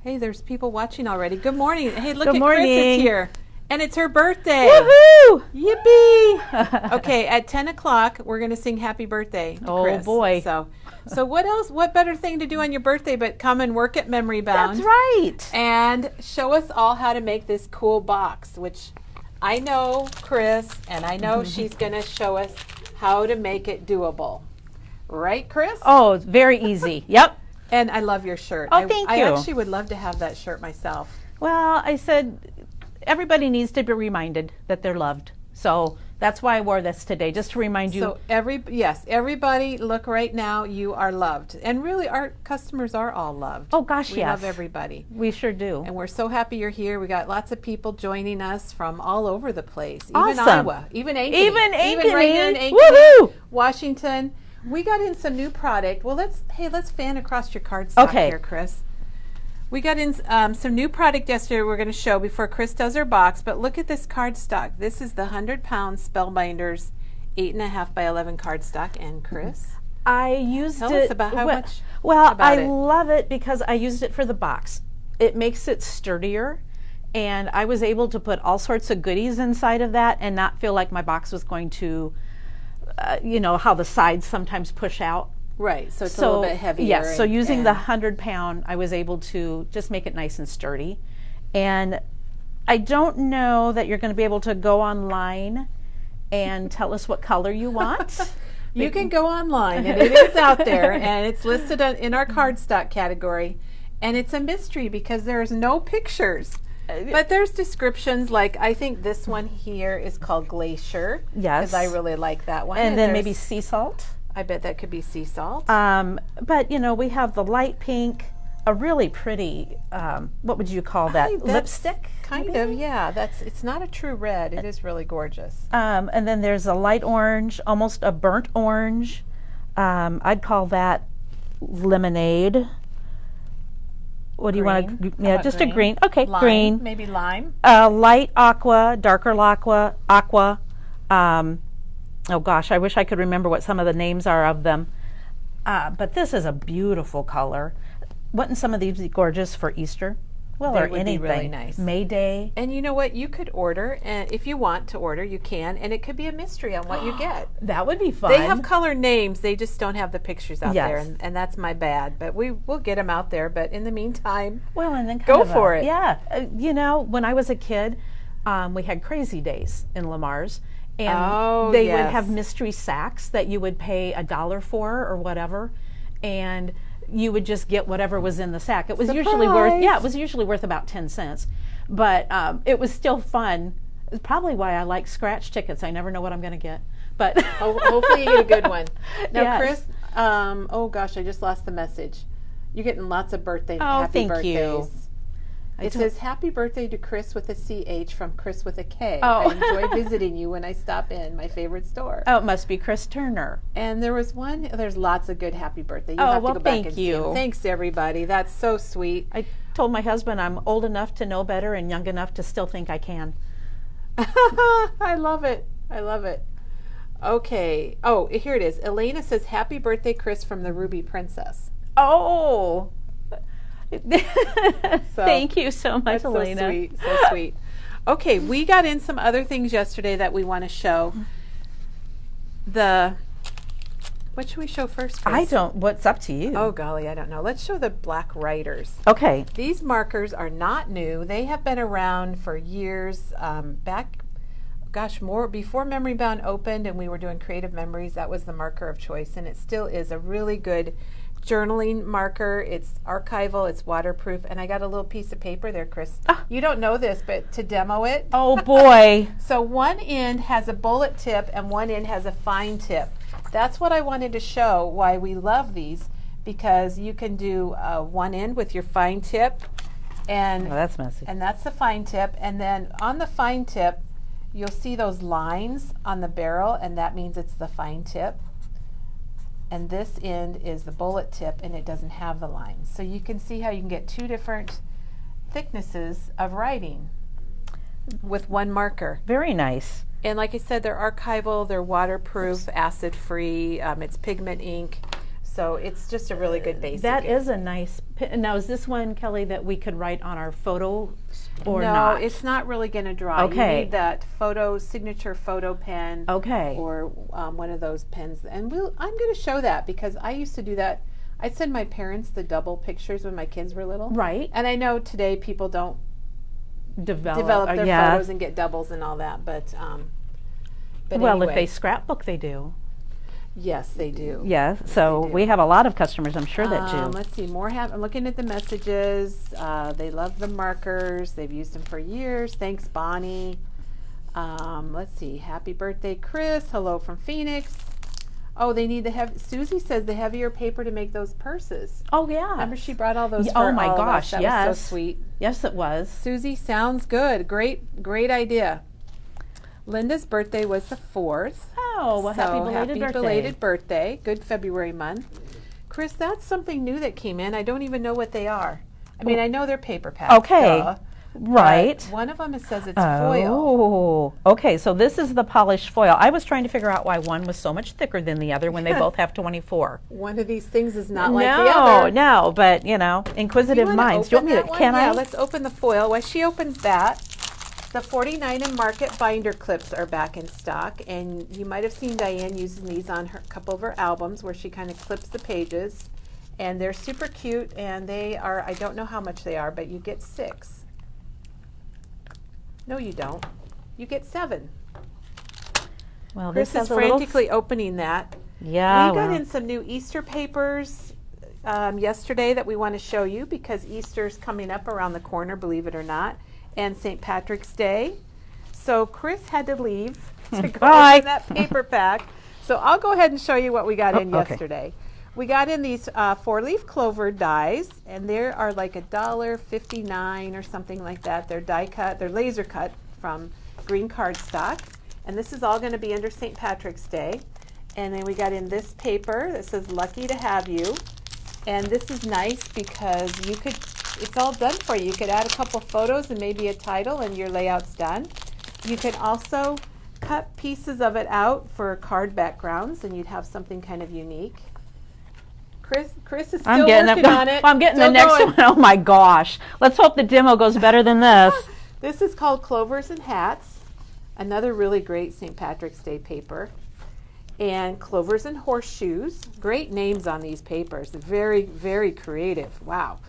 Hey, there's people watching already. Good morning. Hey, look Good at morning. Chris is here. And it's her birthday. Woohoo! Yippee! Okay, at 10 o'clock, we're going to sing happy birthday to Chris. Oh, boy. So what else? What better thing to do on your birthday but come and work at Memory Bound? That's right. And show us all how to make this cool box, which I know Chris, and I know she's going to show us how to make it doable. Right, Chris? Oh, it's very easy. Yep. And I love your shirt. Oh, thank I you. actually would love to have that shirt myself. Well, I said everybody needs to be reminded that they're loved. So that's why I wore this today, just to remind you. So everybody look right now, you are loved. And really our customers are all loved. Oh gosh, we yes. love everybody. We sure do. And we're so happy you're here. We got lots of people joining us from all over the place. Even Awesome. Iowa, even Ankeny. Even Even right here in Ankeny. Ankeny, Woohoo! Washington. We got in some new product. Well, let's fan across your cardstock Okay. here, Chris. We got in some new product yesterday we're going to show before Chris does her box, but look at this cardstock. This is the 100-pound Spellbinders 8.5 by 11 cardstock. And Chris? I used Tell it. us about how much Well, about I it. love it because I used it for the box. It makes it sturdier, and I was able to put all sorts of goodies inside of that and not feel like my box was going to, you know, how the sides sometimes push out. Right, so it's a little bit heavier. Yes, so using the 100-pound, I was able to just make it nice and sturdy. And I don't know that you're going to be able to go online and tell us what color you want. You can go online, and it is out there, and it's listed in our cardstock category. And it's a mystery because there's no pictures. But there's descriptions, like I think this one here is called Glacier. Yes. Because I really like that one. And then there's- maybe sea salt. I bet that could be sea salt. But you know, we have the light pink, a really pretty, what would you call that? That's Lipstick? Kind maybe? of, yeah. It's not a true red. It is really gorgeous. And then there's a light orange, almost a burnt orange. I'd call that lemonade. What do you want to? Yeah, about just green? a green. Okay, Lime, green. maybe lime. Light aqua, darker aqua. Oh gosh, I wish I could remember what some of the names are of them. But this is a beautiful color. Wouldn't some of these be gorgeous for Easter? Well, They or would anything. be really nice. May Day. And you know what? You could order, and if you want to order, you can, and it could be a mystery on what you get. That would be fun. They have color names, they just don't have the pictures out Yes. there, and that's my bad. But we'll get them out there. But in the meantime, Well, and then Go for it. Yeah, you know, when I was a kid, we had Crazy Days in Lamar's, and they would yes. have mystery sacks that you would pay $1 for or whatever, and you would just get whatever was in the sack. It was usually worth, Surprise! it was usually worth about 10 cents, but it was still fun. It's probably why I like scratch tickets. I never know what I'm going to get, but hopefully you get a good one. Now, Yes. Chris, oh gosh, I just lost the message. You're getting lots of happy thank birthdays. you. It says, happy birthday to Chris with a CH from Chris with a K. Oh. I enjoy visiting you when I stop in, my favorite store. Oh, it must be Chris Turner. And there's lots of good happy birthday. You Oh, have well, to go back thank and see you. them. Thanks, everybody. That's so sweet. I told my husband I'm old enough to know better and young enough to still think I can. I love it. I love it. Okay. Oh, here it is. Elena says, happy birthday, Chris, from the Ruby Princess. Oh, thank you so much, That's Elena. so sweet. So sweet. Okay, we got in some other things yesterday that we want to show. What should we show first, Chris? What's up to you? Oh, golly, I don't know. Let's show the black writers. Okay. These markers are not new. They have been around for years. More before Memory Bound opened and we were doing Creative Memories, that was the marker of choice, and it still is a really good journaling marker. It's archival, it's waterproof, and I got a little piece of paper there, Chris. You don't know this, but to demo it. Oh boy. So one end has a bullet tip and one end has a fine tip. That's what I wanted to show, why we love these, because you can do one end with your fine tip, and Oh, that's messy. and that's the fine tip, and then on the fine tip you'll see those lines on the barrel, and that means it's the fine tip. And this end is the bullet tip, and it doesn't have the lines. So you can see how you can get two different thicknesses of writing with one marker. Very nice. And like I said, they're archival, they're waterproof, acid-free, it's pigment ink. So it's just a really good basic. That is a nice pin. Now, is this one, Kelly, that we could write on our photo or no, not? it's not really going to dry. Okay. You need that signature photo pen. Okay. Or one of those pens. And I'm going to show that because I used to do that. I'd send my parents the double pictures when my kids were little. Right. And I know today people don't Develop their photos and get doubles and all that, but well, anyway. if they scrapbook, they do. Yes, they do. Yes, so they do. we have a lot of customers, I'm sure, that do. Let's see, I'm looking at the messages. They love the markers. They've used them for years. Thanks, Bonnie. Let's see, happy birthday, Chris. Hello from Phoenix. Oh, they need Susie says the heavier paper to make those purses. Oh, yeah. Remember she brought all those for oh, my all of us. gosh, That yes. was so sweet. Yes, it was. Susie, sounds good. Great idea. Linda's birthday was the 4th. Oh, well, happy belated birthday. Good February month. Chris, that's something new that came in. I don't even know what they are. I mean, I know they're paper packs. Okay. Duh, Right. one of them, it says it's foil. Oh, okay. So this is the polished foil. I was trying to figure out why one was so much thicker than the other when they both have 24. One of these things is not like the other. No, but inquisitive minds. Do you want me to? Can I? Yeah, let's open the foil. While she opens that, the 49 and Market binder clips are back in stock, and you might have seen Diane using these on a couple of her albums where she kind of clips the pages, and they're super cute, and they are, I don't know how much they are, but you get 6. No, you don't. You get 7. Well, Chris this is has a little. frantically opening that. Yeah. We got in some new Easter papers yesterday that we want to show you because Easter's coming up around the corner, believe it or not, and St. Patrick's Day. So Chris had to leave to go Bye. open that paper pack. So I'll go ahead and show you what we got in okay. yesterday. We got in these 4-leaf clover dies, and they are like $1.59 or something like that. They're die cut, they're laser cut from green cardstock, and this is all going to be under St. Patrick's Day. And then we got in this paper that says "Lucky to Have You," and this is nice because it's all done for you. You could add a couple photos and maybe a title, and your layout's done. You can also cut pieces of it out for card backgrounds, and you'd have something kind of unique. Chris is still working on it. Well, I'm getting Still the next going. one. Oh my gosh. Let's hope the demo goes better than this. This is called Clovers and Hats, another really great St. Patrick's Day paper. And Clovers and Horseshoes. Great names on these papers. Very, very creative. Wow.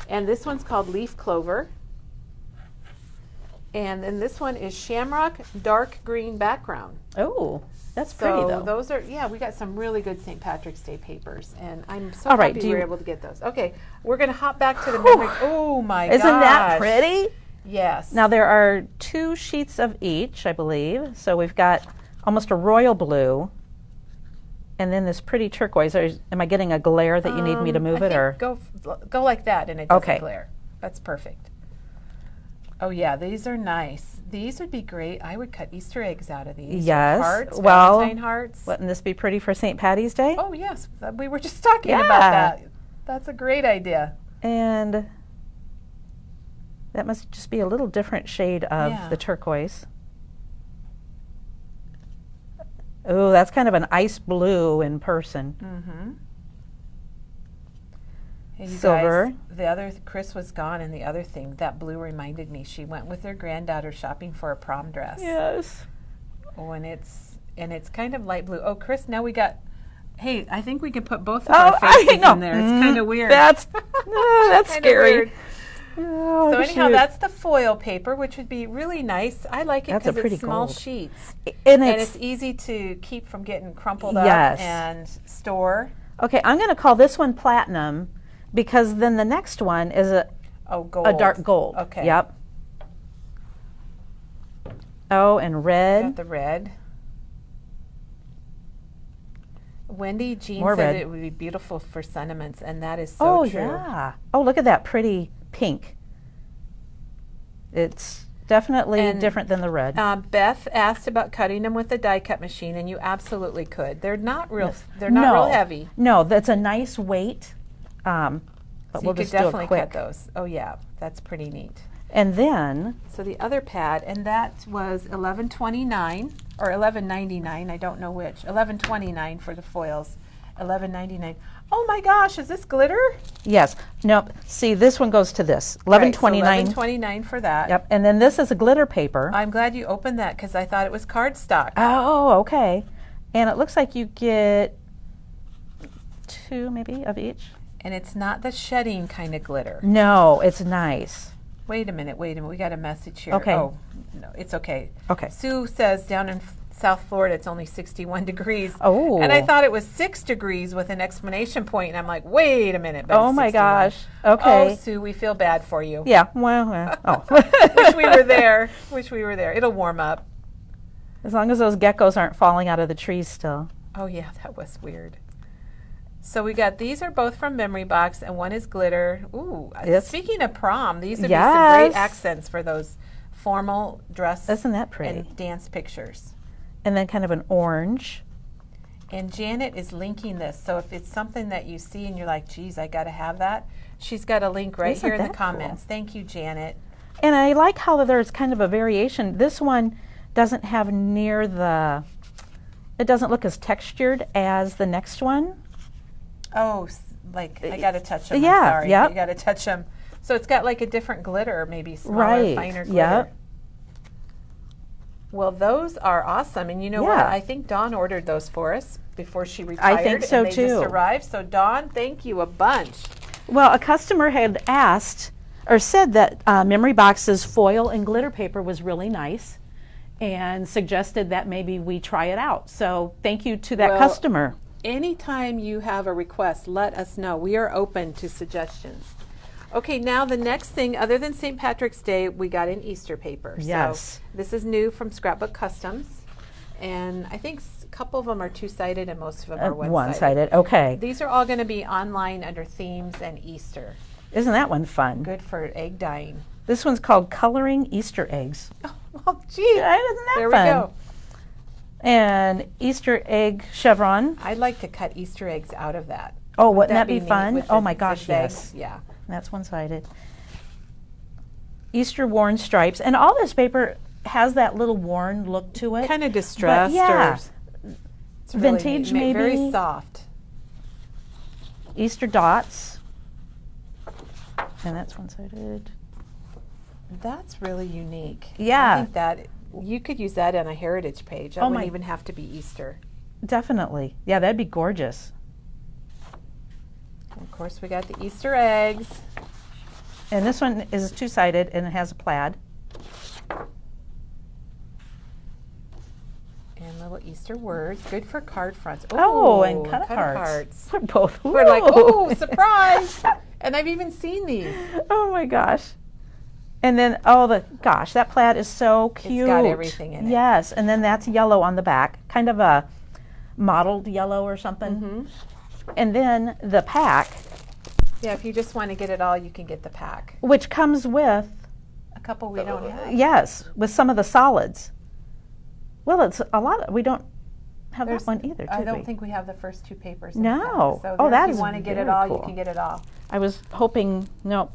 And this one's called Leaf Clover. And then this one is Shamrock Dark Green Background. Oh, that's pretty though. Those are, we got some really good St. Patrick's Day papers, and I'm so All right, happy we were able to get those. Okay, we're going to hop back to the memory. Oh my gosh. Isn't that pretty? Yes. Now there are 2 sheets of each, I believe. So we've got almost a royal blue, and then this pretty turquoise. Am I getting a glare that you need me to move it, or go like that, and it doesn't Okay. glare. That's perfect. Oh yeah, these are nice. These would be great. I would cut Easter eggs out of these. Yes. Hearts, Well, Valentine hearts. wouldn't this be pretty for St. Patty's Day? Oh yes, we were just talking Yeah. about that. That's a great idea. And that must just be a little different shade of Yeah. the turquoise. Oh, that's kind of an ice blue in person. Mm-hmm. Hey, you Silver. guys, the other Chris was gone, and the other thing that blue reminded me. She went with her granddaughter shopping for a prom dress. Yes. Oh, and it's kind of light blue. Oh, Chris, now we got. Hey, I think we can put both of our faces in there. It's kind of weird. That's Kinda scary. weird. Oh, So anyhow, shoot. that's the foil paper, which would be really nice. I like it That's a because pretty it's small gold. sheets, and and it's it's easy to keep from getting crumpled Yes. up and store. okay. I'm going to call this one platinum because then the next one is a Gold. dark gold. Okay. Yep. Oh, and red. Got the red. Wendy Jean More said red. it would be beautiful for sentiments, and that is so Oh true. yeah. Oh, look at that pretty pink. It's definitely And, different than the red. Beth asked about cutting them with the die cut machine, and you absolutely could. They're not real. Yes. They're not No. real heavy. No, that's a nice weight. But So we'll you could just do it definitely quick. cut those. Oh yeah, that's pretty neat. And then So the other pad, and that was $11.29 or $11.99. I don't know which. $11.29 for the foils, $11.99. Oh my gosh, is this glitter? Yes. Nope. See, this one goes to this. $11.29. Right, so $11.29 for that. Yep. And then this is a glitter paper. I'm glad you opened that because I thought it was cardstock. Oh, okay. And it looks like you get 2 maybe of each. And it's not the shedding kind of glitter. No, it's nice. Wait a minute. We got a message here. Okay. Oh, no, it's okay. Okay. Sue says down in South Florida it's only 61 degrees. Oh. And I thought it was 6 degrees with an exclamation point, and I'm like, wait a minute. But Oh it's my 61. gosh. Okay. Oh, Sue, we feel bad for you. Yeah. Well, oh. Wish we were there. Wish we were there. It'll warm up. As long as those geckos aren't falling out of the trees still. Oh yeah, that was weird. So we got, these are both from Memory Box, and one is glitter. Ooh, Yes. Speaking of prom, these would be some Yes. great accents for those formal dress Isn't that pretty? and dance pictures. And then kind of an orange. And Janet is linking this, so if it's something that you see and you're like, geez, I gotta have that, she's got a link right Isn't here in the that cool? comments. Thank you, Janet. And I like how there's kind of a variation. This one doesn't have near the, it doesn't look as textured as the next one. Oh, like, I gotta touch them. Yeah, I'm sorry. yep. You gotta touch them. So it's got like a different glitter, maybe smaller, Right, finer glitter. yep. Well, those are awesome, and you know what? Yeah. I think Dawn ordered those for us before she retired. think so, and they too. just arrived. So Dawn, thank you a bunch. Well, a customer had asked or said that Memory Box's foil and glitter paper was really nice and suggested that maybe we try it out. So thank you to that Well, customer. Anytime you have a request, let us know. We are open to suggestions. Okay, now the next thing, other than St. Patrick's Day, we got an Easter paper. Yes. So this is new from Scrapbook Customs, and I think a couple of them are two-sided and most of them are one-sided. One-sided, okay. These are all going to be online under themes and Easter. Isn't that one fun? Good for egg dyeing. This one's called Coloring Easter Eggs. Oh, well, gee. Isn't that There fun? we go. And Easter egg chevron. I'd like to cut Easter eggs out of that. Oh, wouldn't that be neat fun? with Oh the my gosh, zigzags? yes. Yeah. That's one-sided. Easter worn stripes. And all this paper has that little worn look to it. Kind of distressed. yeah. Or it's really Vintage, neat, Very maybe? soft. Easter dots. And that's one-sided. That's really unique. Yeah. I think that you could use that on a heritage page. That Oh wouldn't my- even have to be Easter. Definitely. Yeah, that'd be gorgeous. And of course, we got the Easter eggs. And this one is two-sided and it has a plaid. And little Easter words. Good for card fronts. Oh, and Ooh, cut cut-aparts. aparts. We're both. We're like, whoa. oh, surprise! And I've even seen these. Oh my gosh. And then, oh, gosh, that plaid is so cute. It's got everything in it. Yes, and then that's yellow on the back, kind of a mottled yellow or something. Mm-hmm. And then the pack, Yeah, if you just want to get it all, you can get the pack. which comes with, A couple we don't have. yes, with some of the solids. Well, it's a lot. We don't have There's- that one either, do I we? don't think we have the first two papers. In No. The pack. So Oh, there, that if is you want to get it very all, cool. you can get it all. I was hoping, no.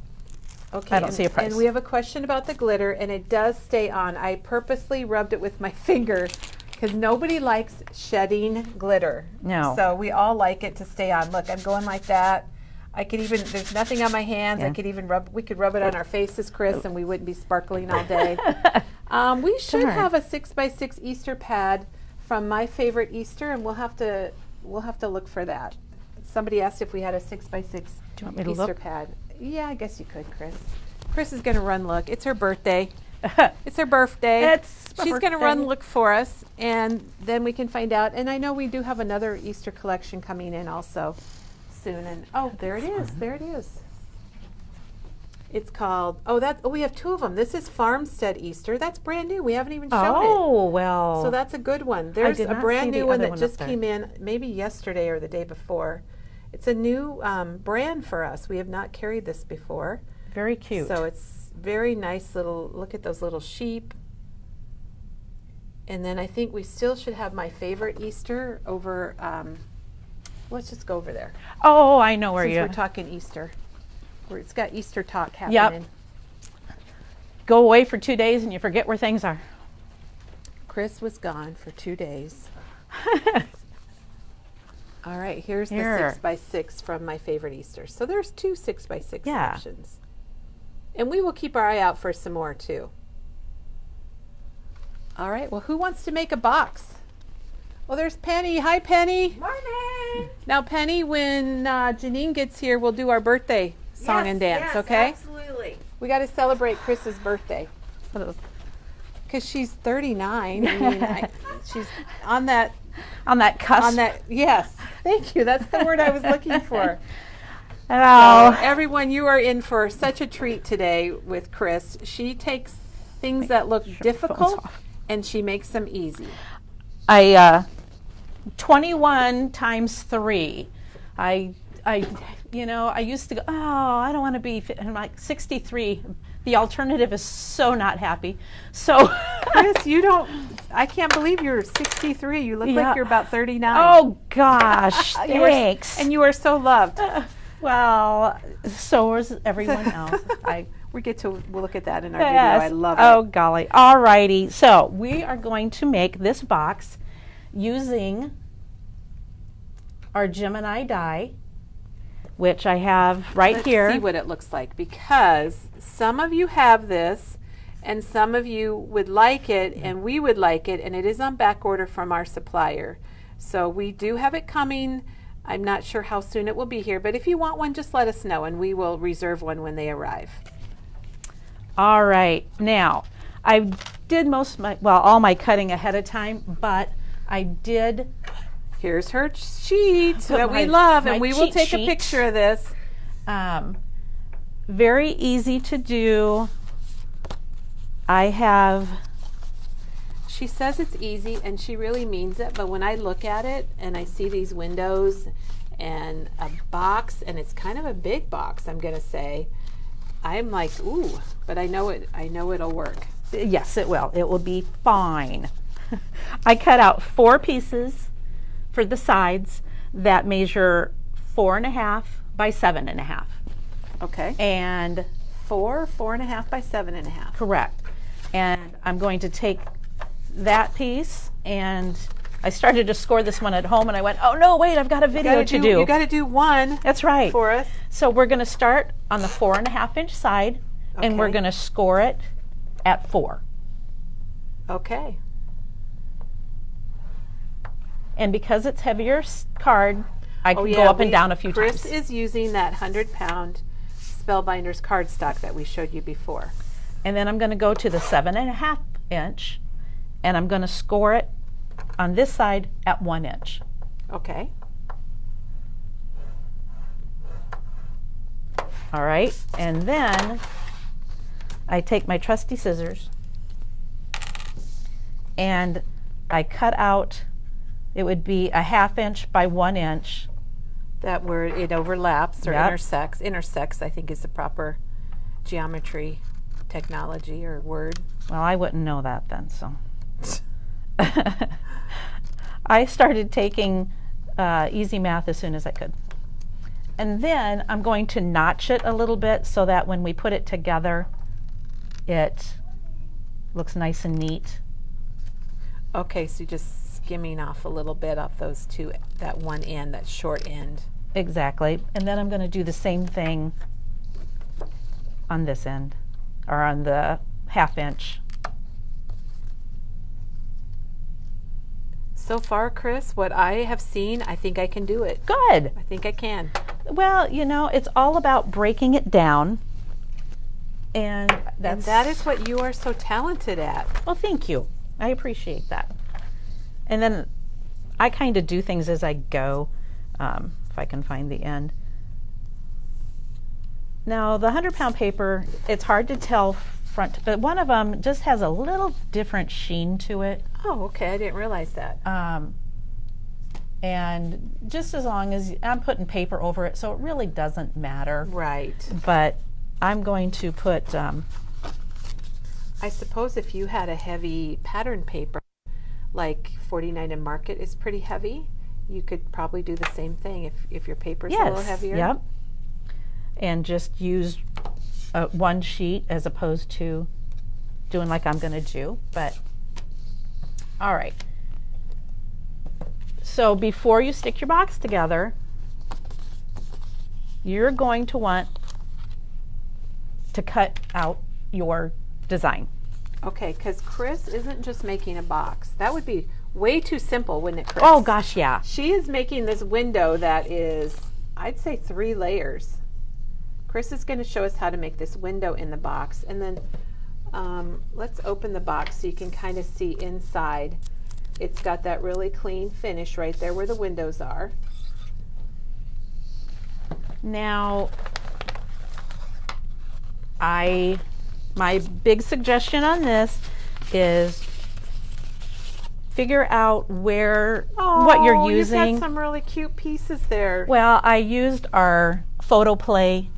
Okay, I don't see a price. And we have a question about the glitter, and it does stay on. I purposely rubbed it with my finger because nobody likes shedding glitter. No. So we all like it to stay on. Look, I'm going like that. I could even, there's nothing on my hands. I Yeah. could even we could rub it on our faces, Chris, and we wouldn't be sparkling all day. We should Darn. have a 6x6 Easter pad from My Favorite Easter, and we'll have to look for that. Somebody asked if we had a 6x6 Do you want me to Easter look? pad. Yeah, I guess you could, Chris. Chris is going to run look. It's her birthday. It's her birthday. It's my She's going to run birthday. look for us, and then we can find out. And I know we do have another Easter collection coming in also soon. And oh, there it is. There it is. It's called, we have two of them. This is Farmstead Easter. That's brand new. We haven't even shown it. Oh, well. So that's a good one. There's did a not brand see the new one other that one up just there. came in maybe yesterday or the day before. It's a new brand for us. We have not carried this before. very cute. So it's very nice little, look at those little sheep. And then I think we still should have My Favorite Easter over, let's just go over there. Oh, I know where Since you we're talking Easter. Where it's got Easter talk happening. go away for 2 days and you forget where things are. Chris was gone for 2 days. All right, here's Here. the 6x6 from My Favorite Easter. So there's 2 6x6 Yeah. options. And we will keep our eye out for some more too. All right, well, who wants to make a box? Well, there's Penny. Hi, Penny. Morning. Now, Penny, when Janine gets here, we'll do our birthday song and dance, yes, okay? Absolutely. We got to celebrate Chris's birthday. Because she's 39. I mean, she's on that cusp. on that. Yes, thank you. That's the word I was looking for. Oh, So, everyone, you are in for such a treat today with Chris. She takes things that look difficult and she makes them easy. 21 times 3. I used to go, oh, I don't want to be, I'm like 63. The alternative is so not happy. So, Chris, I can't believe you're 63. You look like you're about 39. Oh gosh, thanks. And you are so loved. Well, so is everyone else. We'll look at that in our Yes. video. I love it. Oh golly. All righty. So we are going to make this box using our Gemini die, which I have Let's here. see what it looks like, because some of you have this and some of you would like it and we would like it, and it is on back order from our supplier. So we do have it coming. I'm not sure how soon it will be here, but if you want one, just let us know and we will reserve one when they arrive. All right. Now, I did all my cutting ahead of time, but I did. Here's her sheet that we my- love, my and we will cheat take sheet. a picture of this. Very easy to do. She says it's easy, and she really means it, but when I look at it and I see these windows and a box, and it's kind of a big box, I'm going to say, I'm like, ooh, but I know it'll work. Yes, it will. It will be fine. I cut out 4 pieces for the sides that measure 4.5 by 7.5. Okay. And 4.5 by 7.5. correct. And I'm going to take that piece, and I started to score this one at home, and I went, oh no, wait, I've got a video to do. You got to do one. That's right. For us. So we're going to start on the 4.5-inch side, and we're Okay. going to score it at 4. Okay. And because it's heavier card, I can go up and down a few Chris times. is using that 100-pound Spellbinders cardstock that we showed you before. And then I'm going to go to the 7.5-inch, and I'm going to score it on this side at 1 inch. Okay. All right, and then I take my trusty scissors and I cut out, it would be a 1/2 inch by 1 inch. That where it overlaps or Yep. intersects. Intersects, I think, is the proper geometry technology or word. Well, I wouldn't know that then, so. I started taking easy math as soon as I could. And then I'm going to notch it a little bit so that when we put it together, it looks nice and neat. Okay, so just skimming off a little bit off those two, that one end, that short end. Exactly. And then I'm going to do the same thing on this end, or on the 1/2 inch. So far, Chris, what I have seen, I think I can do it. Good. I think I can. Well, you know, it's all about breaking it down. And And that is what you are so talented at. Well, thank you. I appreciate that. And then I kind of do things as I go, if I can find the end. Now, the 100-pound paper, it's hard to tell front, but one of them just has a little different sheen to it. Oh, okay. I didn't realize that. And just as long as I'm putting paper over it, so it really doesn't matter. Right. But I'm going to put, I suppose if you had a heavy pattern paper, like 49 and Market is pretty heavy, you could probably do the same thing if your paper's a little heavier. Yep. And just use one sheet as opposed to doing like I'm going to do. But all right. So before you stick your box together, you're going to want to cut out your design. Okay, because Chris isn't just making a box. That would be way too simple, wouldn't it, Chris? Oh gosh, yeah. She is making this window that is, I'd say, 3 layers. Chris is going to show us how to make this window in the box. And then let's open the box so you can kind of see inside. It's got that really clean finish right there where the windows are. Now, my big suggestion on this is figure out what you're using. You've got some really cute pieces there. Well, I used our photo play.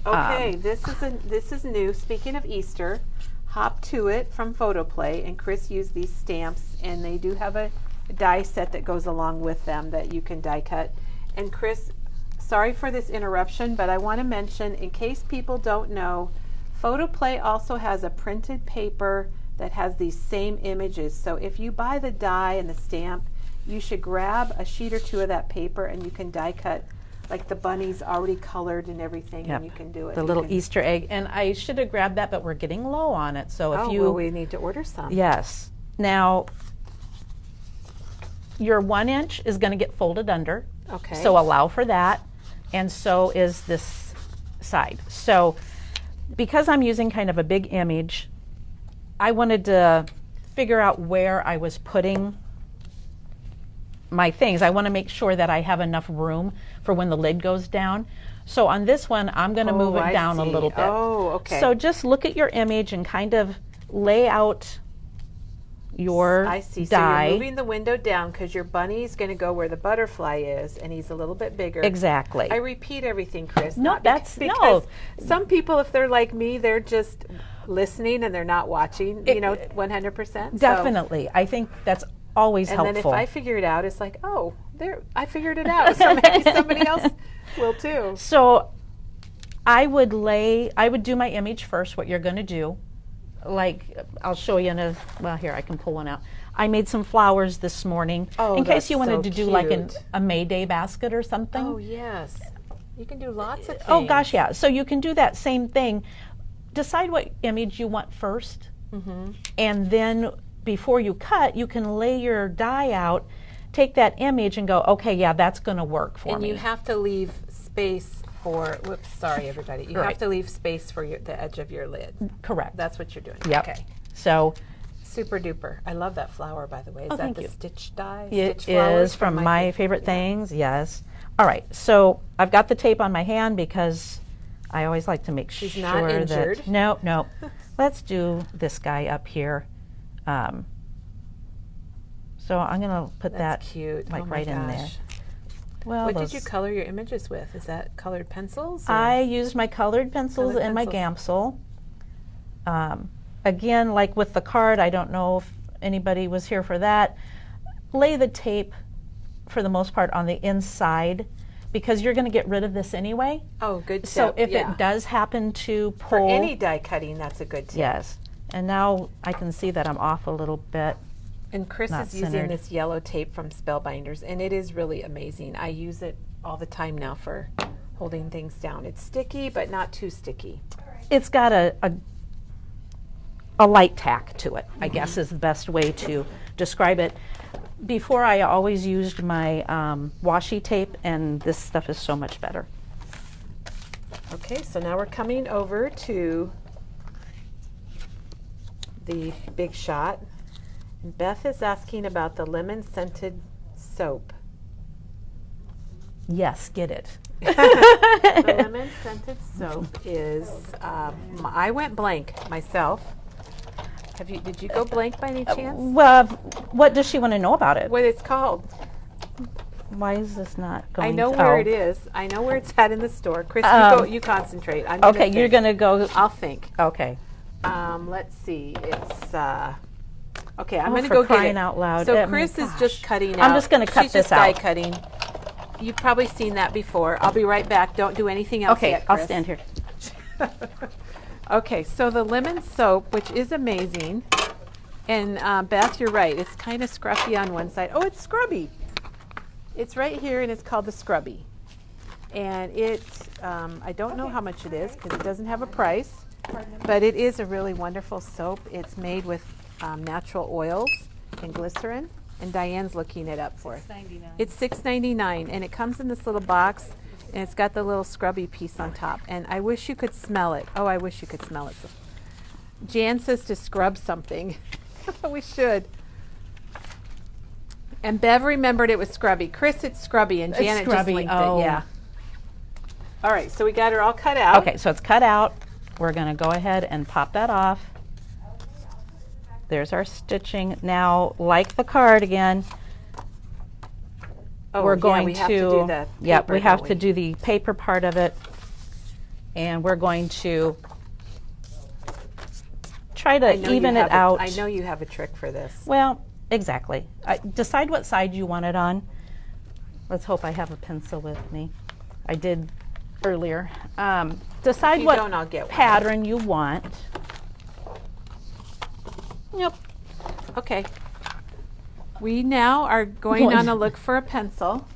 Okay, this is new. Speaking of Easter, Hop to It from Photoplay, and Chris used these stamps, and they do have a die set that goes along with them that you can die cut. And Chris, sorry for this interruption, but I want to mention, in case people don't know, Photoplay also has a printed paper that has these same images. So if you buy the die and the stamp, you should grab a sheet or 2 of that paper, and you can die cut like the bunnies already colored and everything. Yep. And you can do it. The little Easter egg. And I should have grabbed that, but we're getting low on it. So if well, we need to order some. Yes. Now, your 1 inch is going to get folded under. Okay. So allow for that. And so is this side. So because I'm using kind of a big image, I wanted to figure out where I was putting my things. I want to make sure that I have enough room for when the lid goes down. So on this one, I'm going to move it down a little bit. Oh, okay. So just look at your image and kind of lay out your I see. die. So you're moving the window down because your bunny is going to go where the butterfly is, and he's a little bit bigger. Exactly. I repeat everything, Chris. No, because no. Some people, if they're like me, they're just listening and they're not watching. 100%. Definitely. I think that's always helpful. And then if I figure it out, it's like, oh, there, I figured it out. So maybe somebody else will too. So I would do my image first, what you're going to do. Like, I'll show you well, here, I can pull one out. I made some flowers this morning in case you wanted to do like a May Day basket or something. Oh, yes. You can do lots of things. Oh, gosh, yeah. So you can do that same thing. Decide what image you want first. Mm-hmm. And then before you cut, you can lay your die out, take that image and go, okay, yeah, that's going to work for me. And you have to leave space for, whoops, sorry everybody. You have to leave space for the edge of your lid. Correct. That's what you're doing. Yep. Okay. So super duper. I love that flower, by the way. Is that the stitch die? It stitch flowers is from my favorite things, yes. All right, so I've got the tape on my hand because I always like to make She's sure not injured. that, no. Let's do this guy up here. So I'm going to put that cute. like right in there. Well, what did you color your images with? Is that colored pencils? I used my colored pencils and my Gamsol. Again, like with the card, I don't know if anybody was here for that. Lay the tape, for the most part, on the inside because you're going to get rid of this anyway. Oh, good tip. So if it does happen to pull... For any die cutting, that's a good tip. Yes. And now I can see that I'm off a little bit. And Chris is using this yellow tape from Spellbinders, and it is really amazing. I use it all the time now for holding things down. It's sticky, but not too sticky. It's got a light tack to it, I guess is the best way to describe it. Before, I always used my washi tape, and this stuff is so much better. Okay, so now we're coming over to the big shot. Beth is asking about the lemon-scented soap. Yes, get it. The lemon-scented soap is, I went blank myself. Did you go blank by any chance? Well, what does she want to know about it? What it's called. Why is this not going? I know where it is. I know where it's at in the store. Chris, you concentrate. I'm okay, you're going to go. I'll think. Okay. Let's see. It's okay. I'm Oh, going to for go get crying it. out loud. So I mean, Chris is gosh. just cutting out. I'm just going to cut She's this just die out. cutting. You've probably seen that before. I'll be right back. Don't do anything else Okay, yet, I'll Chris. stand here. Okay, so the lemon soap, which is amazing, and Beth, you're right. It's kind of scruffy on one side. Oh, it's scrubby. It's right here, and it's called the Scrubby. And it, I don't know how much it is because it doesn't have a price, but it is a really wonderful soap. It's made with natural oils and glycerin, and Diane's looking it up for us. It's $6.99, and it comes in this little box, and it's got the little scrubby piece on top. And I wish you could smell it. Oh, I wish you could smell it. Jan says to scrub something. We should. And Bev remembered it was Scrubby. Chris, it's Scrubby, and Janet just linked it. Yeah. All right, so we got her all cut out. Okay, so it's cut out. We're going to go ahead and pop that off. There's our stitching. Now, like the card again, we're going we have to do the paper, we have to do the paper part of it, and we're going to try to even it out. I know you have a trick for this. Well, exactly. Decide what side you want it on. Let's hope I have a pencil with me. I did earlier. Decide what I'll get one. pattern you want. Yep. Okay. We now are going on a look for a pencil,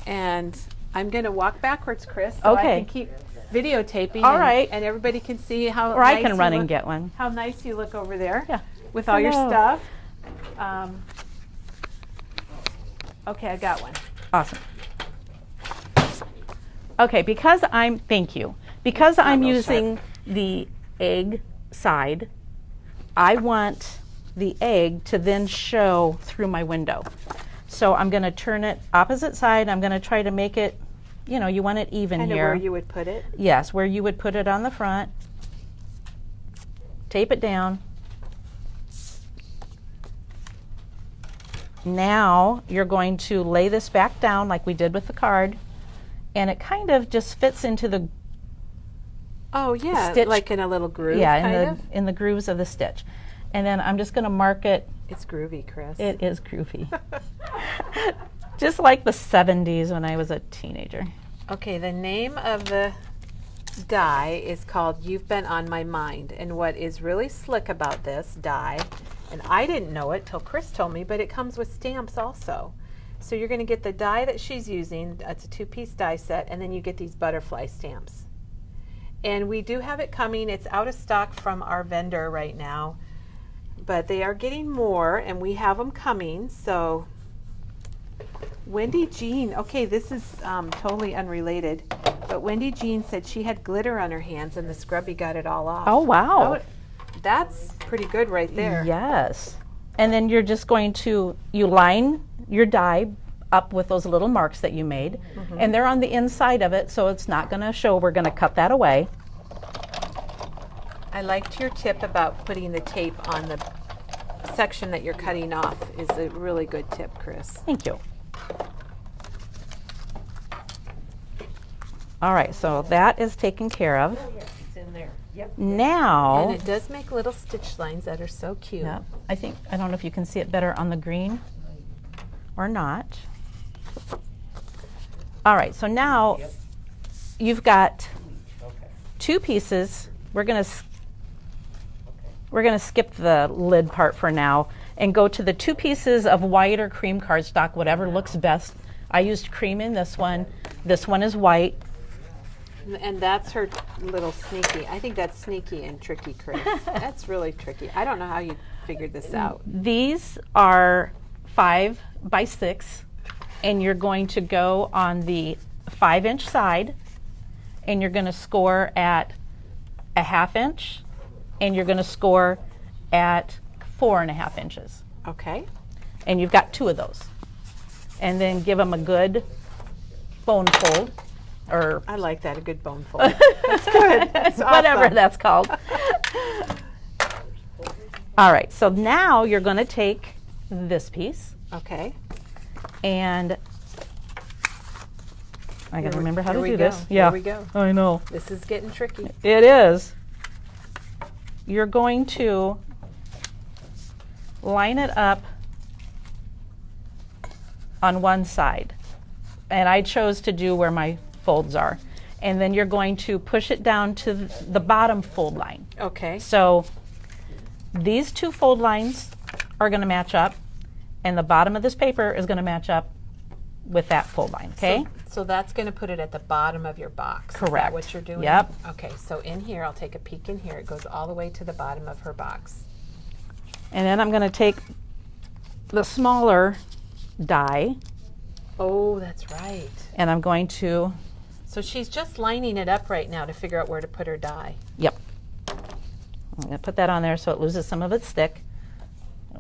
and I'm going to walk backwards, Chris, so I can keep videotaping. All right. And everybody can see how Or nice I can run you and look, get one. how nice you look over there. Yeah. With all your Hello. stuff. Okay, I got one. Awesome. Okay, because I'm using the egg side, I want the egg to then show through my window. So I'm going to turn it opposite side. I'm going to try to make it, you want it even Kind of here. where you would put it? Yes, where you would put it on the front. Tape it down. Now you're going to lay this back down like we did with the card, and it kind of just fits into the stitch, like in a little groove. Yeah, in the grooves of the stitch. And then I'm just going to mark it. It's groovy, Chris. It is groovy. Just like the 70s when I was a teenager. Okay, the name of the die is called You've Been on My Mind. And what is really slick about this die, and I didn't know it till Chris told me, but it comes with stamps also. So you're going to get the die that she's using. It's a 2-piece die set, and then you get these butterfly stamps. And we do have it coming. It's out of stock from our vendor right now, but they are getting more, and we have them coming. So Wendy Jean, okay, this is totally unrelated, but Wendy Jean said she had glitter on her hands and the Scrubby got it all off. Oh, wow. That's pretty good right there. Yes. And then you're just going to, you line your die up with those little marks that you made, and they're on the inside of it, so it's not going to show. We're going to cut that away. I liked your tip about putting the tape on the section that you're cutting off. Is a really good tip, Chris. Thank you. All right, so that is taken care of. It's in there. Yep. Now, And it does make little stitch lines that are so cute. yeah, I don't know if you can see it better on the green or not. All right, so now you've got two pieces. We're gonna skip the lid part for now and go to the two pieces of white or cream cardstock, whatever looks best. I used cream in this one. This one is white. And that's her little sneaky. I think that's sneaky and tricky, Chris. That's really tricky. I don't know how you figured this out. These are 5 by 6, and you're going to go on the 5-inch side, and you're going to score at a 1/2 inch, and you're going to score at 4.5 inches. Okay. And you've got 2 of those. And then give them a good bone fold, or I like that, a good bone fold. That's good. That's whatever awesome. that's called. All right, so now you're going to take this piece, Okay. and I got to remember how to do go. this. Here Yeah, we go. I know. This is getting tricky. It is. You're going to line it up on one side, and I chose to do where my folds are, and then you're going to push it down to the bottom fold line. Okay. So these 2 fold lines are going to match up, and the bottom of this paper is going to match up with that full bind, okay? So that's going to put it at the bottom of your box. Correct. Is that what you're doing? Yep. Okay, so in here, I'll take a peek in here. It goes all the way to the bottom of her box. And then I'm going to take the smaller die. Oh, that's right. And I'm going to, So she's just lining it up right now to figure out where to put her die. yep. I'm going to put that on there so it loses some of its stick.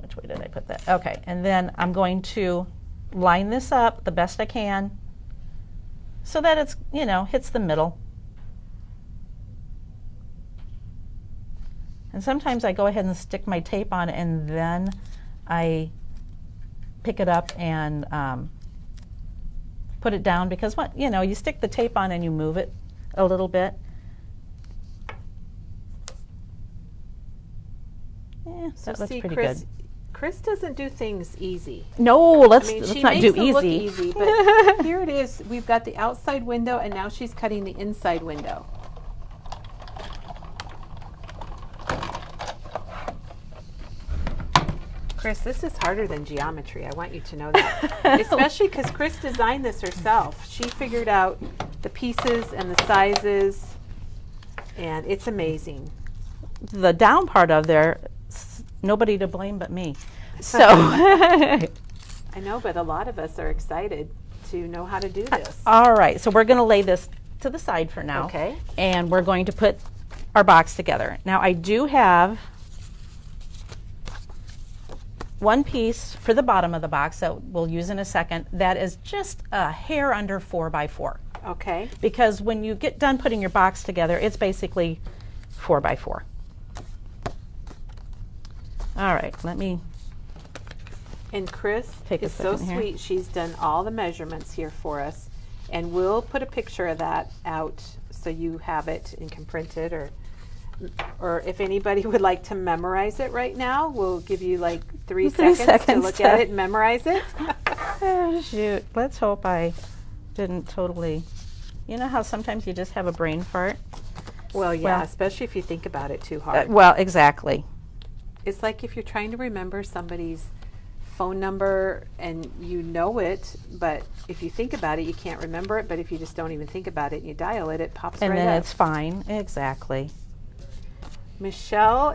Which way did I put that? Okay, and then I'm going to line this up the best I can so that it's, hits the middle. And sometimes I go ahead and stick my tape on and then I pick it up and put it down because you stick the tape on and you move it a little bit. Yeah, So that's see, pretty Chris, good. Chris doesn't do things easy. No, let's She not makes do them look easy. easy, but here it is. We've got the outside window, and now she's cutting the inside window. Chris, this is harder than geometry. I want you to know that. Especially because Chris designed this herself. She figured out the pieces and the sizes, and it's amazing. The down part of there, nobody to blame but me. So I know, but a lot of us are excited to know how to do this. all right, so we're going to lay this to the side for now. Okay. And we're going to put our box together. Now I do have one piece for the bottom of the box that we'll use in a second that is just a hair under 4x4. Okay. Because when you get done putting your box together, it's basically 4x4. All right, let me And Chris Take a is so second here. sweet. She's done all the measurements here for us. And we'll put a picture of that out so you have it and can print it, or if anybody would like to memorize it right now, we'll give you like 3 seconds to look at it and memorize it. Oh, shoot. Let's hope I didn't totally. You know how sometimes you just have a brain fart? Well, yeah, Well- especially if you think about it too hard. Well, exactly. It's like if you're trying to remember somebody's phone number and you know it, but if you think about it, you can't remember it. But if you just don't even think about it and you dial it, it pops And right then up. it's fine. Exactly. Michelle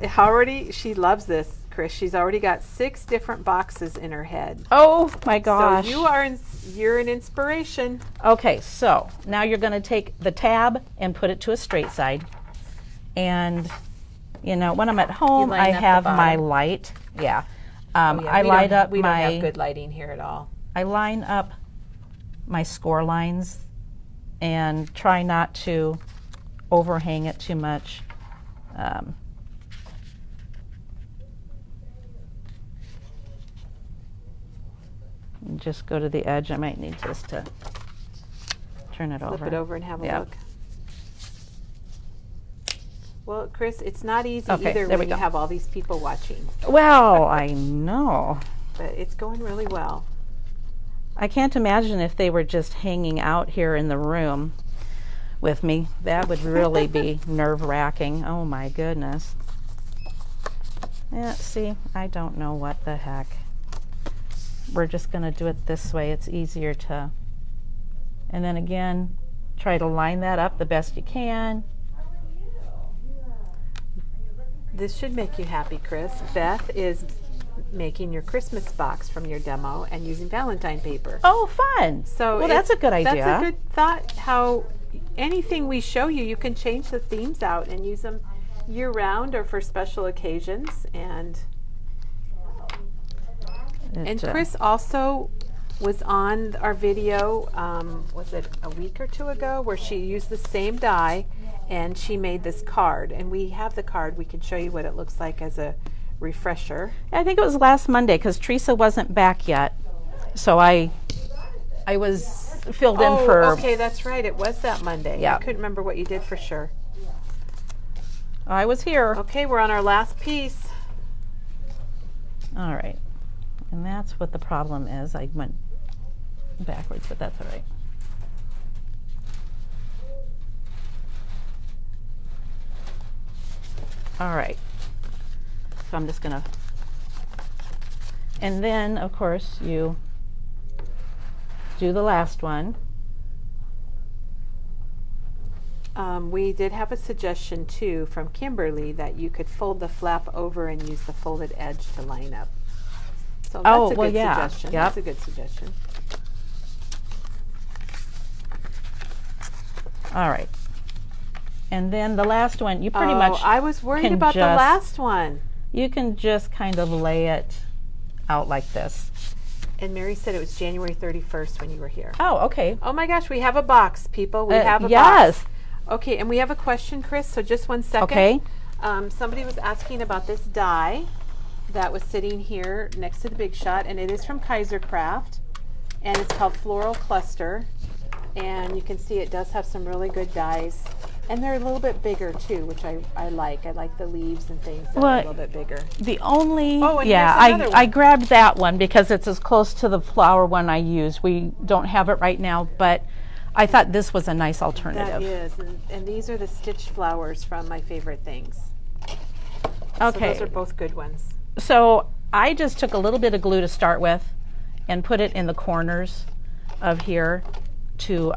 she loves this, Chris. She's already got 6 different boxes in her head. Oh my gosh. So you're an inspiration. Okay, so now you're going to take the tab and put it to a straight side. And, when I'm at home, line I up the have my bottom. light. Yeah. Oh, yeah, I light up we my. don't have good lighting here at all. I line up my score lines and try not to overhang it too much. And just go to the edge. I might need just to turn it over. Flip it over and have a Yep. look. Well, Chris, it's not easy Okay, either there when we you go. have all these people watching, Well, I know. but it's going really well. I can't imagine if they were just hanging out here in the room with me. That would really be nerve-wracking. Oh my goodness. Yeah, see, I don't know what the heck. We're just going to do it this way. It's easier to. And then again, try to line that up the best you can. This should make you happy, Chris. Beth is making your Christmas box from your demo and using Valentine paper. Oh, fun. So well, that's a good idea. That's a good thought. How anything we show you, you can change the themes out and use them year-round or for special occasions. And Chris also was on our video, was it a week or 2 ago, where she used the same die and she made this card. And we have the card. We can show you what it looks like as a refresher. I think it was last Monday because Teresa wasn't back yet. So I was filled in for. Okay, that's right. It was that Monday. Yeah. I couldn't remember what you did for sure. I was here. Okay, we're on our last piece. All right. And that's what the problem is. I went backwards, but that's all right. All right. So I'm just going to. And then, of course, you do the last one. We did have a suggestion too from Kimberly that you could fold the flap over and use the folded edge to line up. So that's a good suggestion. Yep. That's a good suggestion. All right. And then the last one, you pretty much I was worried can about the just- last one. you can just kind of lay it out like this. And Mary said it was January 31st when you were here. Oh, okay. Oh my gosh, we have a box, people. We have a yes. box. Okay, and we have a question, Chris, so just one second. Okay. Somebody was asking about this die that was sitting here next to the Big Shot, and it is from Kaiser Craft, and it's called Floral Cluster. And you can see it does have some really good dies. And they're a little bit bigger too, which I like. I like the leaves and things that are a little bit bigger. The only, Oh, and yeah, here's another I one. grabbed that one because it's as close to the flower one I use. We don't have it right now, but I thought this was a nice alternative. That is, and these are the stitched flowers from My Favorite Things. Okay. So those are both good ones. So I just took a little bit of glue to start with and put it in the corners of here to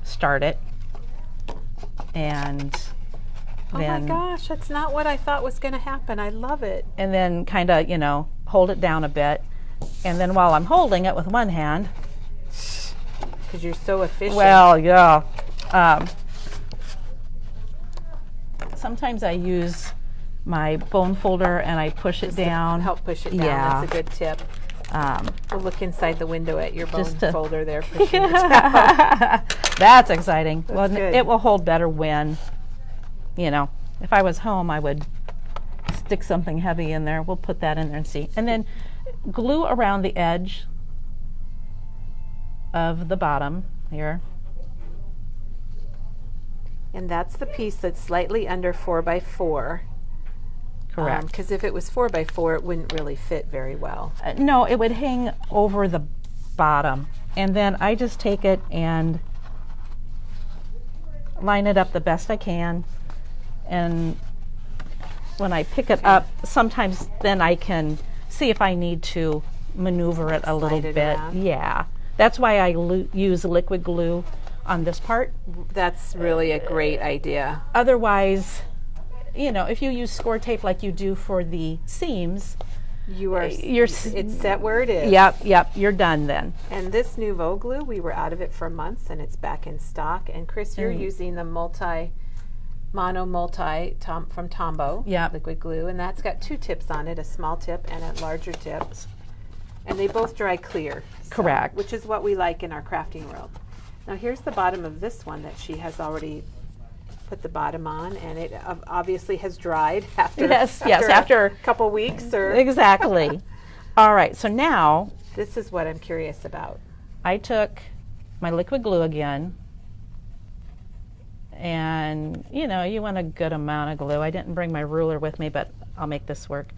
start it. And then, oh my gosh, that's not what I thought was going to happen. I love it. and then kind of, hold it down a bit. And then while I'm holding it with one hand, Because you're so efficient. well, yeah. Sometimes I use my bone folder and I push it Just to down. help push it down. Yeah. That's a good tip. We'll look inside the window at your bone Just to- folder there, pushing it down. That's exciting. Well, good. it will hold better when, if I was home, I would stick something heavy in there. We'll put that in there and see. And then glue around the edge of the bottom here. And that's the piece that's slightly under 4x4. Correct. Because if it was 4x4, it wouldn't really fit very well. No, it would hang over the bottom. And then I just take it and line it up the best I can. And when I pick it up, sometimes then I can see if I need to maneuver it a little Slide it bit. around. Yeah. That's why I use liquid glue on this part. That's really a great idea. Otherwise, if you use score tape like you do for the seams, It's set where it is. Yep, you're done then. And this Nouveau glue, we were out of it for months, and it's back in stock. And Chris, you're using the mono multi from Tombow Yep. liquid glue, and that's got two tips on it, a small tip and a larger tip. And they both dry clear. Correct. Which is what we like in our crafting world. Now here's the bottom of this one that she has already put the bottom on, and it obviously has dried after after a couple weeks. Or Exactly. All right, so now this is what I'm curious about. I took my liquid glue again, and you want a good amount of glue. I didn't bring my ruler with me, but I'll make this work.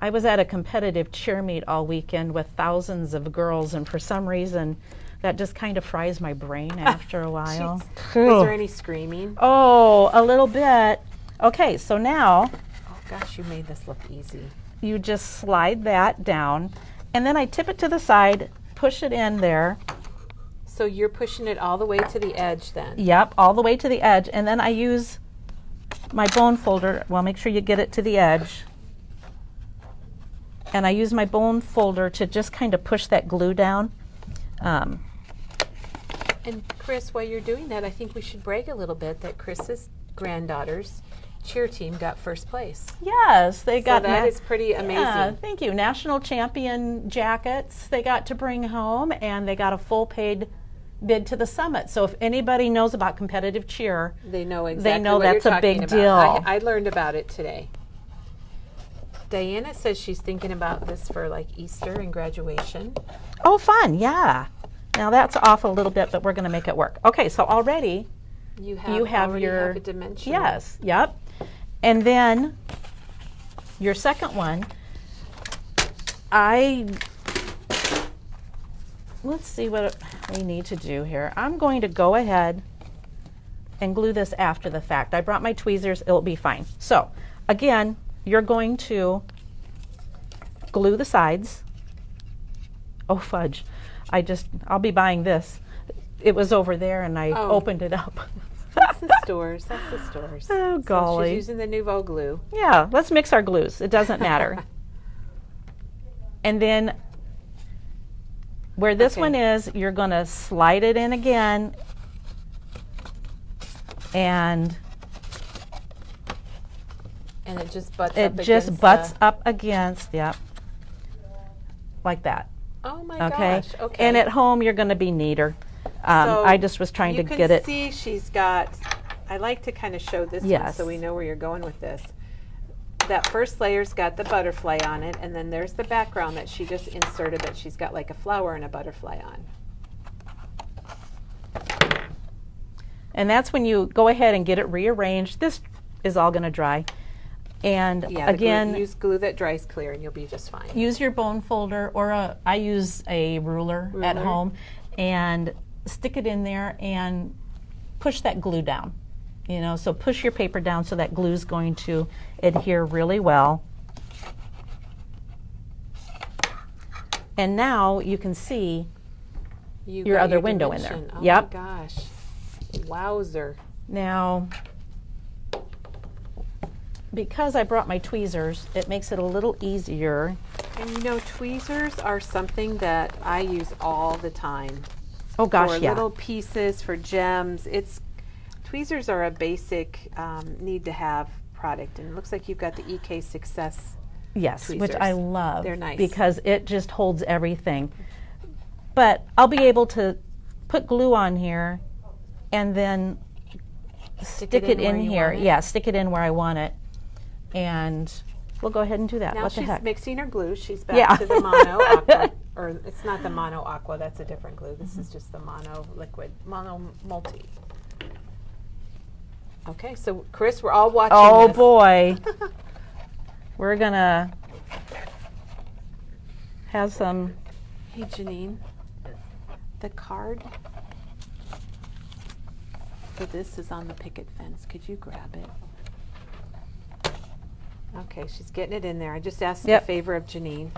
I was at a competitive cheer meet all weekend with thousands of girls, and for some reason that just kind of fries my brain after a while. Was there any screaming? Oh, a little bit. Okay, so now Oh gosh, you made this look easy. you just slide that down, and then I tip it to the side, push it in there. So you're pushing it all the way to the edge then? Yep, all the way to the edge, and then I use my bone folder. Well, make sure you get it to the edge. And I use my bone folder to just kind of push that glue down. And Chris, while you're doing that, I think we should brag a little bit that Chris's granddaughter's cheer team got first place. Yes, they got that is pretty amazing. Yeah, thank you. National champion jackets they got to bring home, and they got a full paid bid to the summit. So if anybody knows about competitive cheer, They know exactly know what that's you're a big talking about. deal. I learned about it today. Diana says she's thinking about this for like Easter and graduation. oh, fun, yeah. Now that's off a little bit, but we're going to make it work. Okay, so already You have already your have a dimension. yes, yep. And then your second one, let's see what we need to do here. I'm going to go ahead and glue this after the fact. I brought my tweezers, it'll be fine. So again, you're going to glue the sides. Oh, fudge. I'll be buying this. It was over there and I opened it up. That's the stores. That's the stores. Oh, golly. So she's using the Nouveau glue. Yeah, let's mix our glues. It doesn't matter. And then where this one is, you're going to slide it in again. And it just butts up against, yep, like that. Oh my gosh. Okay. And at home, you're going to be neater. So I just was trying to get it. You can see she's got, I like to kind of show this one so we know where you're going with this. That first layer's got the butterfly on it, and then there's the background that she just inserted that she's got like a flower and a butterfly on. And that's when you go ahead and get it rearranged. This is all going to dry. And again, use glue that dries clear and you'll be just fine. Use your bone folder, or I use a ruler at home, and stick it in there and push that glue down. You know, so push your paper down so that glue is going to adhere really well. And now you can see your other window in there. Oh my gosh. Wowzer. Now, because I brought my tweezers, it makes it a little easier. And you know, tweezers are something that I use all the time. Oh gosh, for little pieces, for gems. Tweezers are a basic need to have product, and it looks like you've got the EK Success. Yes, tweezers. Which I love. They're nice because it just holds everything. But I'll be able to put glue on here and then stick it in here. Yeah, stick it in where I want it. And we'll go ahead and do that. Now what the heck? She's mixing her glue. She's back to the mono aqua, or it's not the mono aqua. That's a different glue. This is just the mono liquid, mono multi. Okay, so Chris, we're all watching. Oh this. boy, we're gonna have some. Hey Janine, the card for this is on the picket fence. Could you grab it? Okay, she's getting it in there. I just asked the favor of Janine.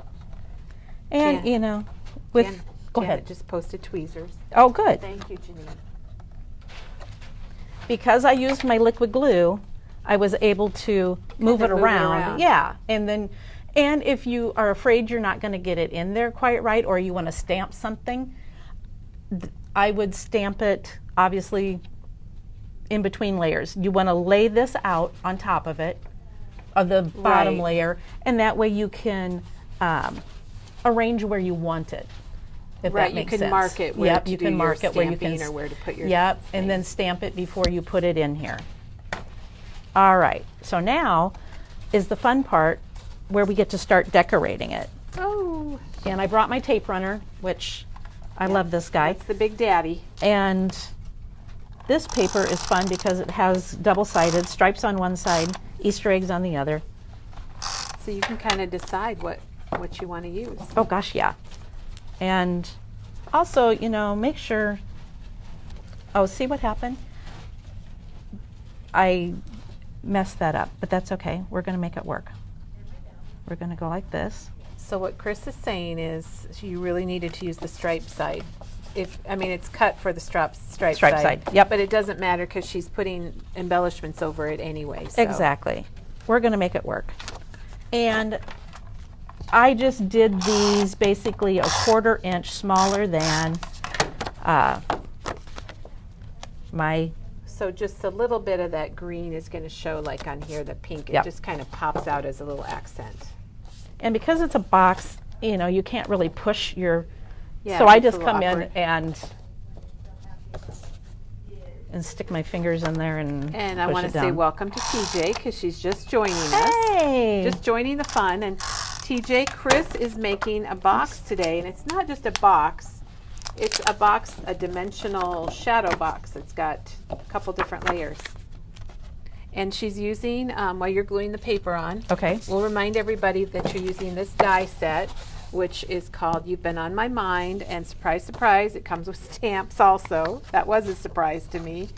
And you know, with go Janet ahead. Just posted tweezers. Oh, good. Thank you, Janine. Because I used my liquid glue, I was able to move it around. Yeah, and if you are afraid you're not going to get it in there quite right, or you want to stamp something, I would stamp it obviously in between layers. You want to lay this out on top of it, of the bottom layer, and that way you can arrange where you want it. If that makes sense. You can mark it where you can mark it where you can, or where to put your and then stamp it before you put it in here. All right, so now is the fun part where we get to start decorating it. Oh. And I brought my tape runner, which I love this guy. It's the big daddy. And this paper is fun because it has double-sided stripes on one side, Easter eggs on the other. So you can kind of decide what you want to use. Oh gosh, yeah. And also, you know, make sure, see what happened? I messed that up, but that's okay. We're going to make it work. We're going to go like this. So what Chris is saying is you really needed to use the stripe side. It's cut for the stripe side. Yep. But it doesn't matter because she's putting embellishments over it anyway. So. Exactly. We're going to make it work. And I just did these basically a 1/4 inch smaller than my. So just a little bit of that green is going to show, like on here, the pink. It just kind of pops out as a little accent. And because it's a box, you know, you can't really push your. Yeah, so I just come awkward. in and stick my fingers in there and I want to say welcome to TJ because she's just joining us. Hey! Just joining the fun. And TJ, Chris is making a box today, and it's not just a box. It's a box, a dimensional shadow box. It's got a couple different layers. And she's using, while you're gluing the paper on, we'll remind everybody that you're using this die set, which is called You've Been on My Mind, and surprise, surprise, it comes with stamps also. That was a surprise to me.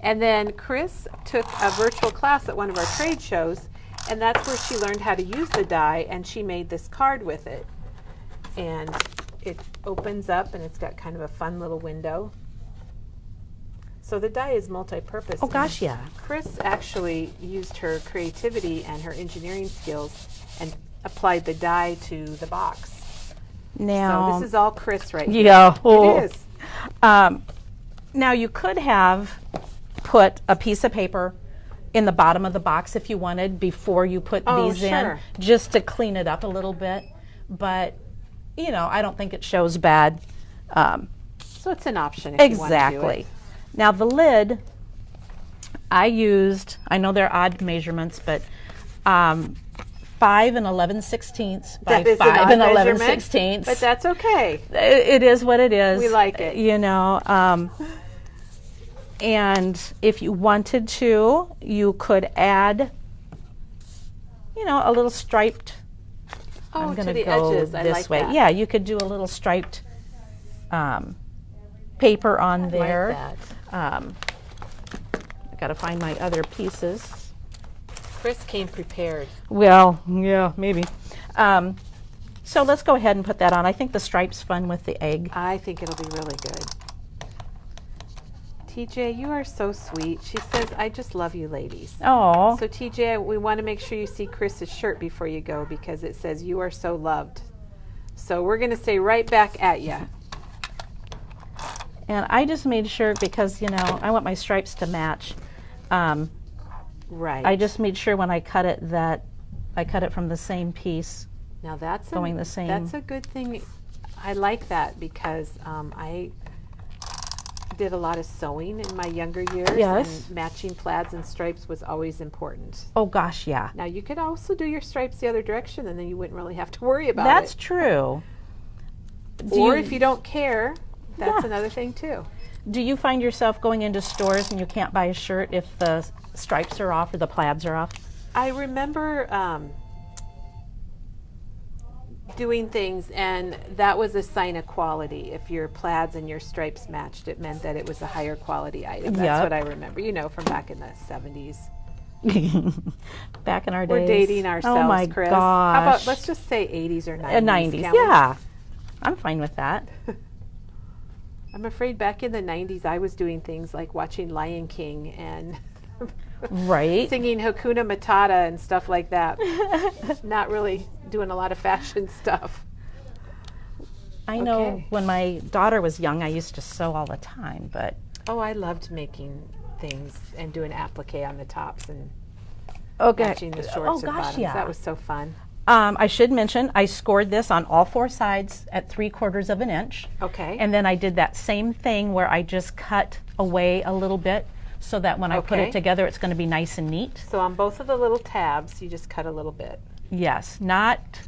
And then Chris took a virtual class at one of our trade shows, And that's where she learned how to use the die, and she made this card with it. And it opens up, and it's got kind of a fun little window. So the die is multi-purpose. Oh gosh, yeah. Chris actually used her creativity and her engineering skills and applied the die to the box. Now, so this is all Chris right here. Yeah. Oh. It is. Now you could have put a piece of paper in the bottom of the box if you wanted before you put these in, just to clean it up a little bit. But, you know, I don't think it shows bad. So it's an option if you want to do it. Now the lid, I know they're odd measurements, but 5 and 11/16 by 5 and 11/16. But that's okay. It is what it is. We like it. You know, and if you wanted to, you could add, you know, a little striped. Oh, I'm going to the go edges. I this like way. that. Yeah, you could do a little striped paper on there. Like that. I got to find my other pieces. Chris came prepared. Well, yeah, maybe. So let's go ahead and put that on. I think the stripe's fun with the egg. I think it'll be really good. TJ, you are so sweet. She says, I just love you ladies. Oh. So TJ, we want to make sure you see Chris's shirt before you go because it says you are so loved. So we're going to say right back at ya. And I just made sure because, you know, I want my stripes to match. Right. I just made sure when I cut it that I cut it from the same piece. Now that's going the same. That's a good thing. I like that because I did a lot of sewing in my younger years. Yes. And matching plaids and stripes was always important. Oh gosh, yeah. Now you could also do your stripes the other direction and then you wouldn't really have to worry about That's it. true. Or if you don't care, that's another thing too. Do you find yourself going into stores and you can't buy a shirt if the stripes are off or the plaids are off? I remember doing things and that was a sign of quality. If your plaids and your stripes matched, it meant that it was a higher quality item. That's what I remember, you know, from back in the 70s. Back in our days. We're dating ourselves, oh my Chris. Gosh. How about, let's just say 80s or 90s. 90s, yeah. I'm fine with that. I'm afraid back in the 90s I was doing things like watching Lion King and singing Hakuna Matata and stuff like that. Not really doing a lot of fashion stuff. I know when my daughter was young I used to sew all the time, but oh, I loved making things and doing applique on the tops and matching the shorts and bottoms. Yeah. That was so fun. I should mention I scored this on all 4 sides at 3/4 of an inch. Okay. And then I did that same thing where I just cut away a little bit so that when I put it together it's going to be nice and neat. So on both of the little tabs you just cut a little bit. Yes, not.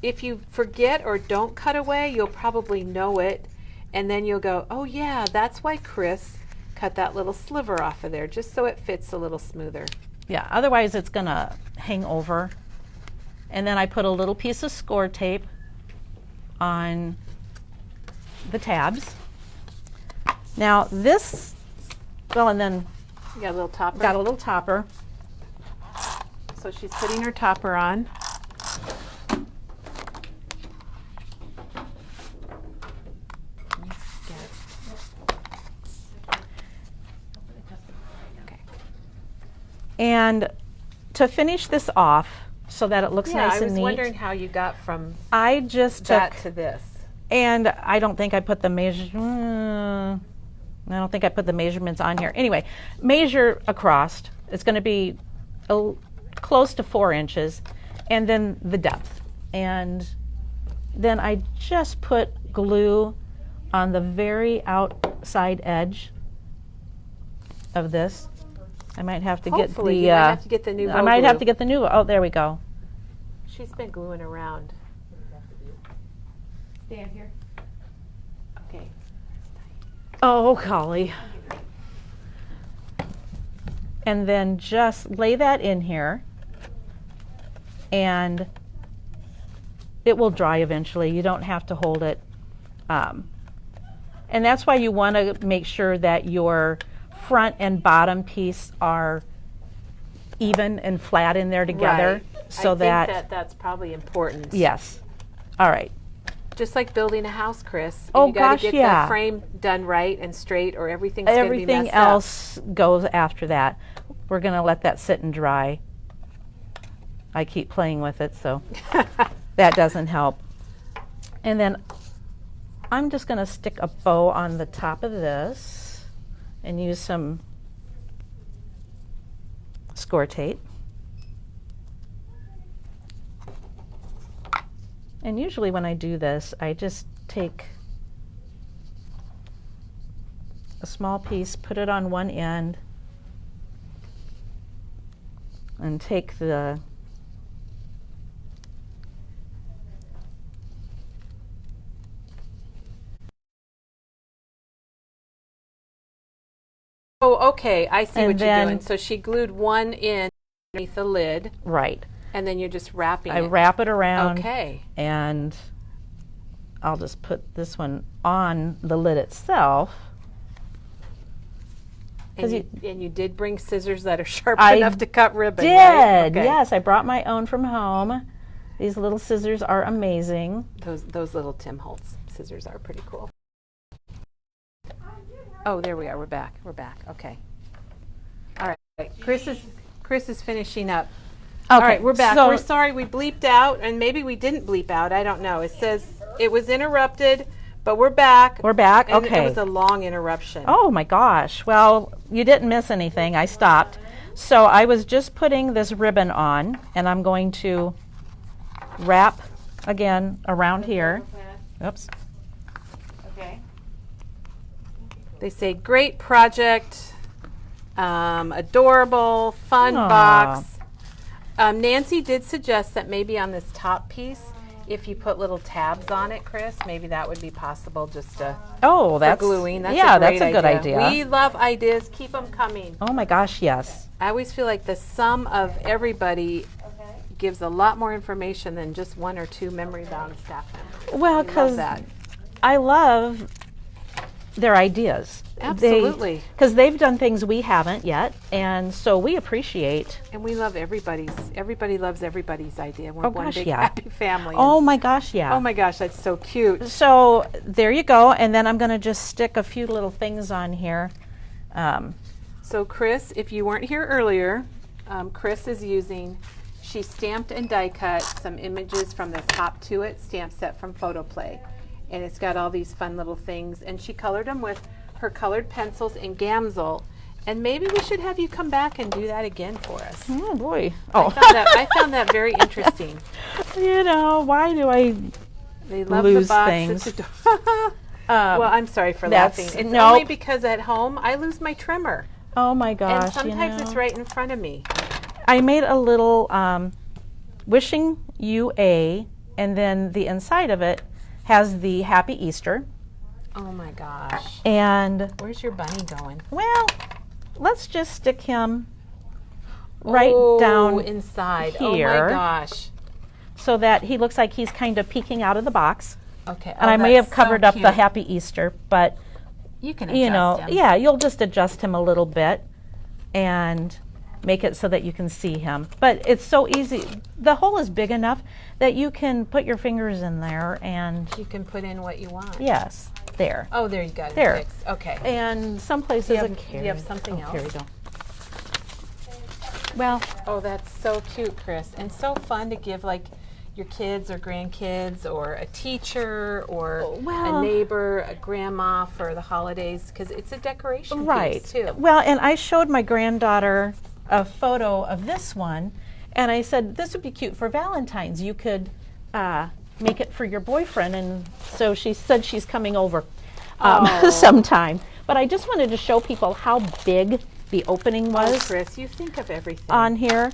If you forget or don't cut away, you'll probably know it and then you'll go, oh yeah, that's why Chris cut that little sliver off of there, just so it fits a little smoother. Yeah, otherwise it's going to hang over. And then I put a little piece of score tape on the tabs. Now this, well, and then you got a little topper. Got a little topper. So she's putting her topper on. Okay. And to finish this off, so that it looks nice and neat. I was wondering how you got from I just that took, to this. And I don't think I put the I don't think I put the measurements on here. Anyway, measure across. It's going to be close to 4 inches, and then the depth. And then I just put glue on the very outside edge of this. I might have to get the. You might have to get the new. I might have to get the new. Oh, there we go. She's been gluing around. Stand here. Okay. Oh, golly. And then just lay that in here, and it will dry eventually. You don't have to hold it. And that's why you want to make sure that your front and bottom piece are even and flat in there together. Right. So I think that's probably important. Yes. All right. Just like building a house, Chris. Oh, you got gosh, to get yeah. the frame done right and straight, or everything's going to be Everything messed up. else goes after that. We're going to let that sit and dry. I keep playing with it, so that doesn't help. And then I'm just going to stick a bow on the top of this and use some score tape. And usually when I do this, I just take a small piece, put it on one end, and take the Oh, okay. I see And what you're then- doing. So she glued one in underneath the lid, right. and then you're just wrapping I it. wrap it around, Okay. and I'll just put this one on the lid itself. And 'Cause you did bring scissors that are sharp I enough to cut ribbon, Did right? Okay. yes, I brought my own from home. These little scissors are amazing. Those little Tim Holtz scissors are pretty cool. Oh, there we are. We're back. We're back. Okay. All right. Chris is finishing up. All right, we're back. So, We're sorry we bleeped out, and maybe we didn't bleep out. I don't know. It says it was interrupted, but we're back. we're back. And Okay. it was a long interruption. Oh my gosh. Well, you didn't miss anything. I stopped. So I was just putting this ribbon on, and I'm going to wrap again around here. Oops. Okay. They say great project, adorable, fun Aw. box. Nancy did suggest that maybe on this top piece, if you put little tabs on it, Chris, maybe that would be possible just to Oh, that's for gluing. That's yeah, a great that's a good idea. We love ideas. Keep them coming. Oh my gosh, yes. I always feel like the sum of everybody gives a lot more information than just one or two memory-bound staff members. Well, I love because that. I love their ideas. Absolutely. Because they've done things we haven't yet, and so we appreciate. And we love everybody loves everybody's idea. We're Oh one gosh, big yeah. happy family. Oh my gosh, yeah. Oh my gosh, that's so cute. So there you go, and then I'm going to just stick a few little things on here. So Chris, if you weren't here earlier, Chris is using, she stamped and die cut some images from this Hop to It stamp set from PhotoPlay. And it's got all these fun little things. And she colored them with her colored pencils and Gamsol. And maybe we should have you come back and do that again for us. Oh boy. I found that very interesting. You know, why do I They love lose the box. things? It's well, I'm sorry for laughing. It's nope. only because at home I lose my trimmer. Oh my gosh. And sometimes it's right in front of me. I made a little wishing you a, and then the inside of it has the Happy Easter. Oh my gosh. And Where's your bunny going? well, let's just stick him right Oh, down inside. here. Oh my gosh. so that he looks like he's kind of peeking out of the box. Okay. And I may have covered up the Happy Easter, but You can adjust you know, him. yeah, you'll just adjust him a little bit and make it so that you can see him. But it's so easy. The hole is big enough that you can put your fingers in there and You can put in what you want. yes, there. Oh, there you go. There. Fixed. Okay. And some places Do you have- a do you have something else? Here we go. Well, Oh, that's so cute, Chris. And so fun to give like your kids or grandkids or a teacher or Well- a neighbor, a grandma for the holidays because it's a decoration right. piece too. Well, and I showed my granddaughter a photo of this one, and I said, this would be cute for Valentine's. You could make it for your boyfriend. And so she said she's coming over Oh. sometime. But I just wanted to show people how big the opening Oh, was Chris, you think of everything. on here.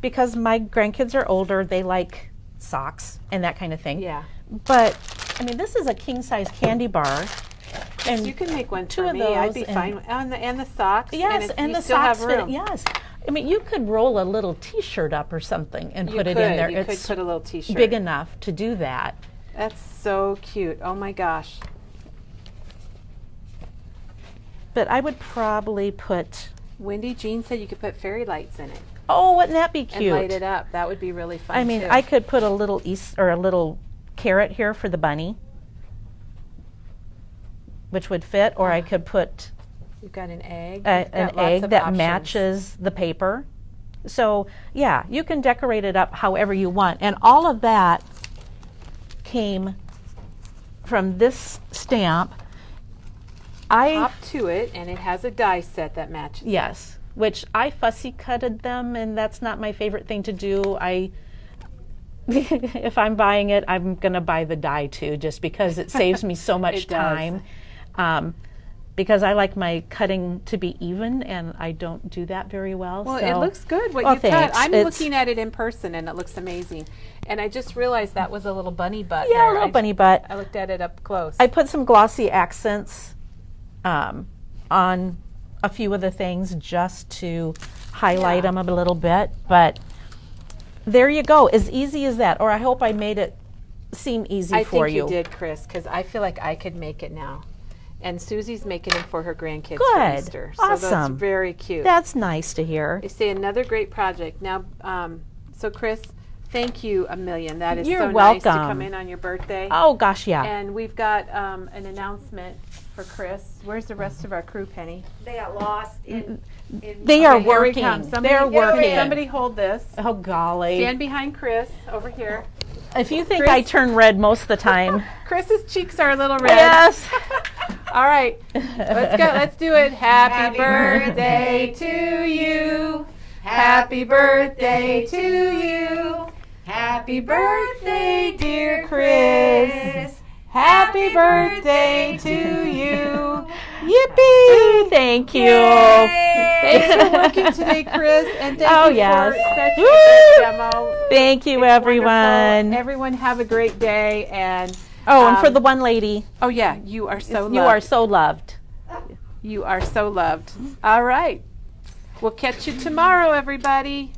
Because my grandkids are older, they like socks and that kind of thing. Yeah. But, I mean, this is a king-size candy bar. And You can make one two for of me. I'd those be and- fine. And the socks. yes, and you the still socks have fit. room. Yes, I mean, you could roll a little T-shirt up or something and You put it could. in there. You It's could put a little T-shirt. big enough to do that. That's so cute. Oh my gosh. But I would probably put Wendy, Jean said you could put fairy lights in it Oh, wouldn't that be and cute? light it up. That would be really fun. I mean, too. I could put a little a little carrot here for the bunny, which would fit, or I could put You've got an egg. an egg that matches the paper. So yeah, you can decorate it up however you want. And all of that came from this stamp. Top to it, and it has a die set that matches. Yes, which I fussy cutted them, and that's not my favorite thing to do. If I'm buying it, I'm gonna buy the die too, just because it saves me so much time. Because I like my cutting to be even, and I don't do that very well. Well, so. it looks good what Well, you've cut. thanks. I'm It's- looking at it in person, and it looks amazing. And I just realized that was a little bunny butt. Yeah, there. a little bunny butt. I looked at it up close. I put some glossy accents on a few of the things just to highlight them a little bit. But there you go, as easy as that. Or I hope I made it seem easy for think you. you did, Chris, because I feel like I could make it now. And Susie's making it for her grandkids Good. for Easter. So Awesome. that's very cute. That's nice to hear. They say another great project. Now, so Chris, thank you a million. That is You're so nice to welcome. come in on your birthday. Oh gosh, yeah. And we've got an announcement for Chris. Where's the rest of our crew, Penny? They got lost in They are Okay, here we working. come. Somebody, They're working. Somebody hold this. Oh golly. Stand behind Chris over here. If you think Chris? I turn red most of the time. Chris's cheeks are a little red. Yes. All right, let's go. Let's do it. Happy birthday to you. Happy birthday to you. Happy birthday, dear Chris. Happy birthday to you. Yippee! Thank you. Thanks for working today, Chris, and thank Oh, you yes. for such a Woo! good demo. Thank you, It's everyone. wonderful. Everyone have a great day. And Oh, and for the one lady, oh yeah, you are so loved. you are so loved. You are so loved. All right. We'll catch you tomorrow, everybody.